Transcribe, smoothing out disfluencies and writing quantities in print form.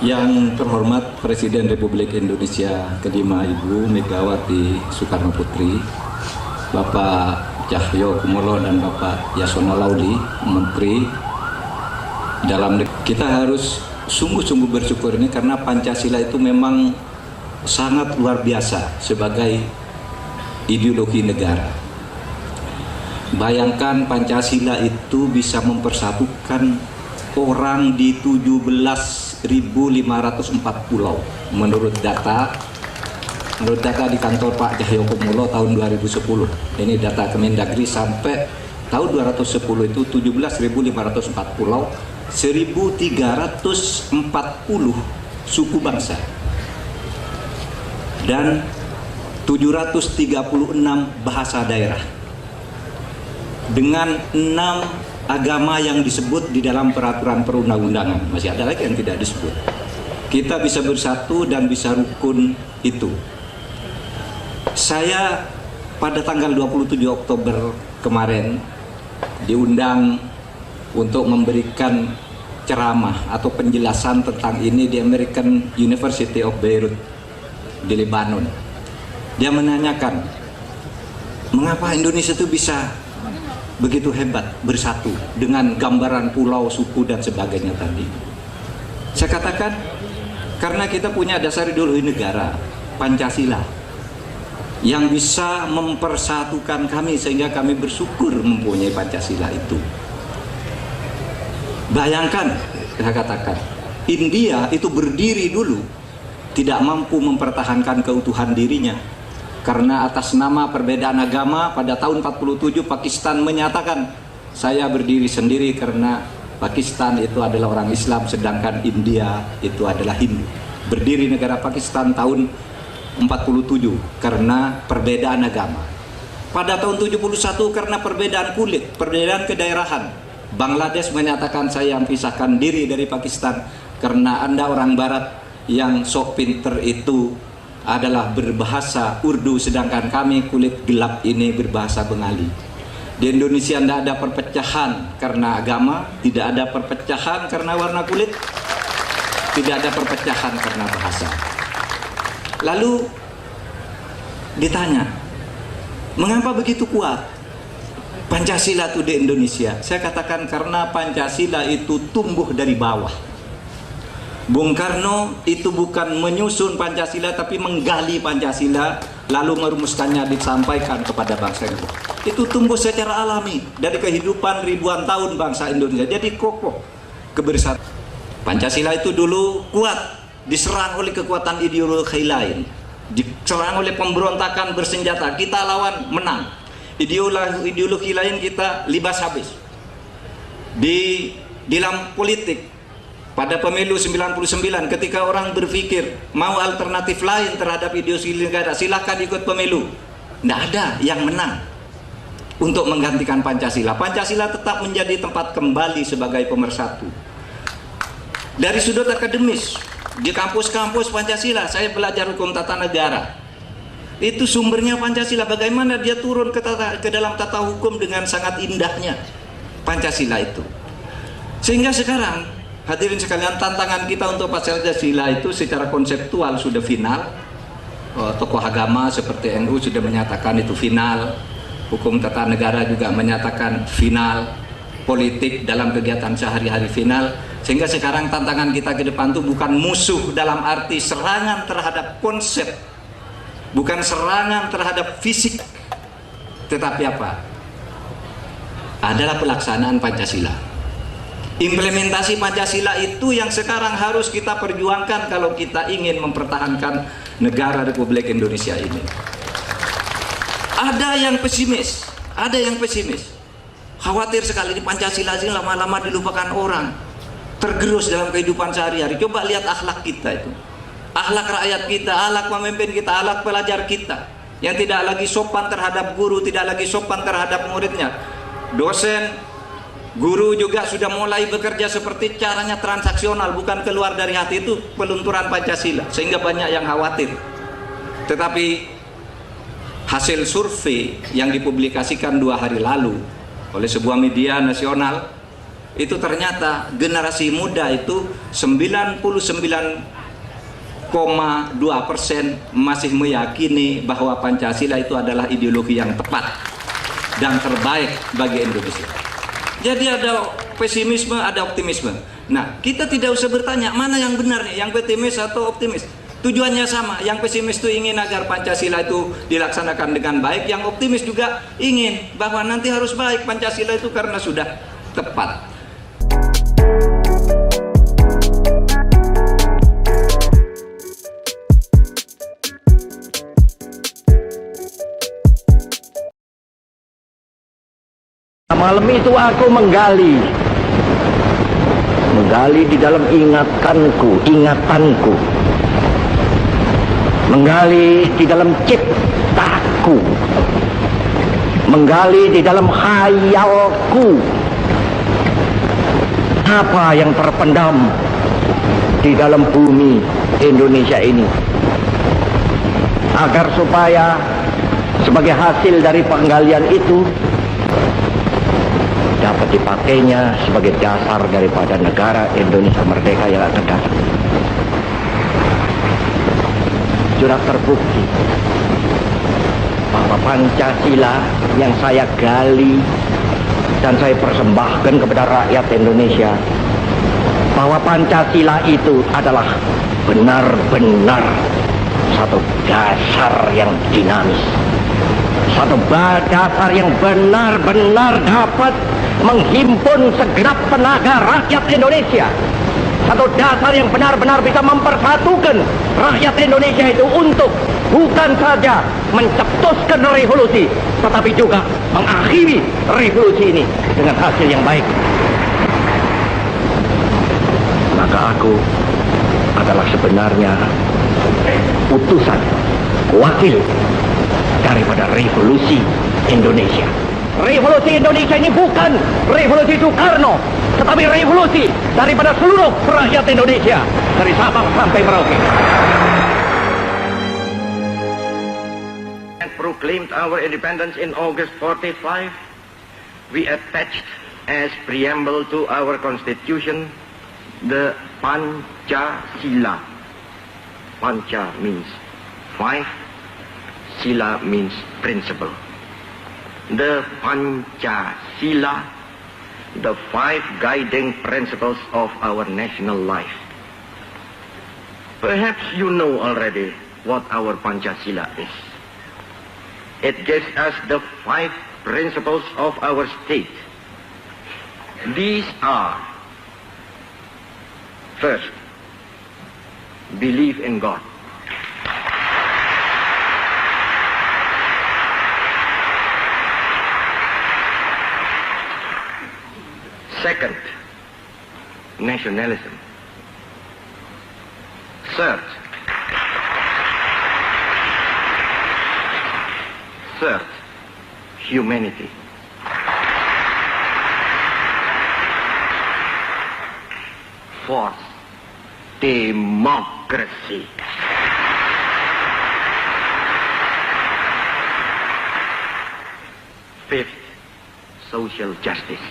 Yang terhormat Presiden Republik Indonesia kelima Ibu Megawati Soekarno Putri, Bapak Cahyokumolo dan Bapak Yasona Lauli, Menteri Dalam Negeri. Kita harus sungguh-sungguh bersyukur ini karena Pancasila itu memang sangat luar biasa sebagai ideologi negara. Bayangkan Pancasila itu bisa mempersatukan orang di 17.504 pulau menurut data di kantor Pak Cahyokumolo tahun 2010. Ini data Kemendagri sampai tahun 2010 itu 17.504 pulau, 1.340 suku bangsa dan 736 bahasa daerah dengan 6 agama yang disebut di dalam peraturan perundang-undangan. Masih ada lagi yang tidak disebut. Kita bisa bersatu dan bisa rukun itu. Saya pada tanggal 27 Oktober kemarin diundang untuk memberikan ceramah atau penjelasan tentang ini di American University of Beirut di Lebanon. Dia menanyakan, mengapa Indonesia itu bisa begitu hebat bersatu dengan gambaran pulau, suku dan sebagainya tadi. Saya katakan karena kita punya dasar ideologi negara, Pancasila, yang bisa mempersatukan kami sehingga kami bersyukur mempunyai Pancasila itu. Bayangkan, saya katakan, India itu berdiri dulu tidak mampu mempertahankan keutuhan dirinya. Karena atas nama perbedaan agama pada tahun 47 Pakistan menyatakan saya berdiri sendiri karena Pakistan itu adalah orang Islam sedangkan India itu adalah Hindu. Berdiri negara Pakistan tahun 47 karena perbedaan agama. Pada tahun 71 karena perbedaan kulit, perbedaan kedaerahan. Bangladesh menyatakan saya pisahkan diri dari Pakistan karena Anda orang Barat yang sok pinter itu adalah berbahasa Urdu sedangkan kami kulit gelap ini berbahasa Bengali. Di Indonesia tidak ada perpecahan karena agama, tidak ada perpecahan karena warna kulit, tidak ada perpecahan karena bahasa. Lalu ditanya, mengapa begitu kuat Pancasila itu di Indonesia? Saya katakan karena Pancasila itu tumbuh dari bawah. Bung Karno itu bukan menyusun Pancasila tapi menggali Pancasila lalu merumuskannya disampaikan kepada bangsa ini. Itu tumbuh secara alami dari kehidupan ribuan tahun bangsa Indonesia. Jadi kokoh kebersatuan. Pancasila itu dulu kuat diserang oleh kekuatan ideologi lain, diserang oleh pemberontakan bersenjata, kita lawan menang. Ideologi lain kita libas habis. Di dalam politik pada pemilu 99 ketika orang berpikir mau alternatif lain terhadap ideologi negara, silahkan ikut pemilu. Tidak ada yang menang untuk menggantikan Pancasila. Pancasila tetap menjadi tempat kembali sebagai pemersatu. Dari sudut akademis, di kampus-kampus Pancasila, saya belajar hukum tata negara. Itu sumbernya Pancasila. Bagaimana dia turun ke dalam tata hukum dengan sangat indahnya Pancasila itu. Sehingga sekarang hadirin sekalian, tantangan kita untuk Pancasila itu secara konseptual sudah final. Tokoh agama seperti NU sudah menyatakan itu final. Hukum tata negara juga menyatakan final. Politik dalam kegiatan sehari-hari final. Sehingga sekarang tantangan kita ke depan itu bukan musuh dalam arti serangan terhadap konsep, bukan serangan terhadap fisik, tetapi apa? Adalah pelaksanaan Pancasila. Implementasi Pancasila itu yang sekarang harus kita perjuangkan kalau kita ingin mempertahankan negara Republik Indonesia ini. Ada yang pesimis, khawatir sekali di Pancasila ini lama-lama dilupakan orang, tergerus dalam kehidupan sehari-hari. Coba lihat akhlak kita itu, akhlak rakyat kita, akhlak pemimpin kita, akhlak pelajar kita yang tidak lagi sopan terhadap guru, tidak lagi sopan terhadap muridnya. Dosen, guru juga sudah mulai bekerja seperti caranya transaksional, bukan keluar dari hati. Itu pelunturan Pancasila, sehingga banyak yang khawatir. Tetapi hasil survei yang dipublikasikan 2 hari lalu oleh sebuah media nasional itu ternyata generasi muda itu 99,2% masih meyakini bahwa Pancasila itu adalah ideologi yang tepat dan terbaik bagi Indonesia. Jadi ada pesimisme, ada optimisme. Nah, kita tidak usah bertanya mana yang benar nih, yang pesimis atau optimis. Tujuannya sama. Yang pesimis itu ingin agar Pancasila itu dilaksanakan dengan baik. Yang optimis juga ingin bahwa nanti harus baik Pancasila itu karena sudah tepat. Malam itu aku menggali di dalam ingatanku, menggali di dalam ciptaku, menggali di dalam khayalku, apa yang terpendam di dalam bumi Indonesia ini, agar supaya sebagai hasil dari penggalian itu dapat dipakainya sebagai dasar daripada negara Indonesia merdeka yang akan datang. Sudah terbukti bahwa Pancasila yang saya gali dan saya persembahkan kepada rakyat Indonesia, bahwa Pancasila itu adalah benar-benar satu dasar yang dinamis, satu dasar yang benar-benar dapat menghimpun segenap tenaga rakyat Indonesia, satu dasar yang benar-benar bisa mempersatukan rakyat Indonesia itu untuk bukan saja mencetuskan revolusi, tetapi juga mengakhiri revolusi ini dengan hasil yang baik. Maka aku adalah sebenarnya utusan, wakil daripada revolusi Indonesia. Revolusi Indonesia ini bukan revolusi Soekarno, tetapi revolusi daripada seluruh rakyat Indonesia, dari Sabang sampai Merauke. And proclaimed our independence in August 45, we attached as preamble to our constitution the Pancasila. Panca means five, Sila means principle. The Pancasila, the five guiding principles of our national life. Perhaps you know already what our Pancasila is. It gives us the five principles of our state. These are: first, believe in God. Second, nationalism. Third, humanity. Fourth, democracy. Fifth, social justice.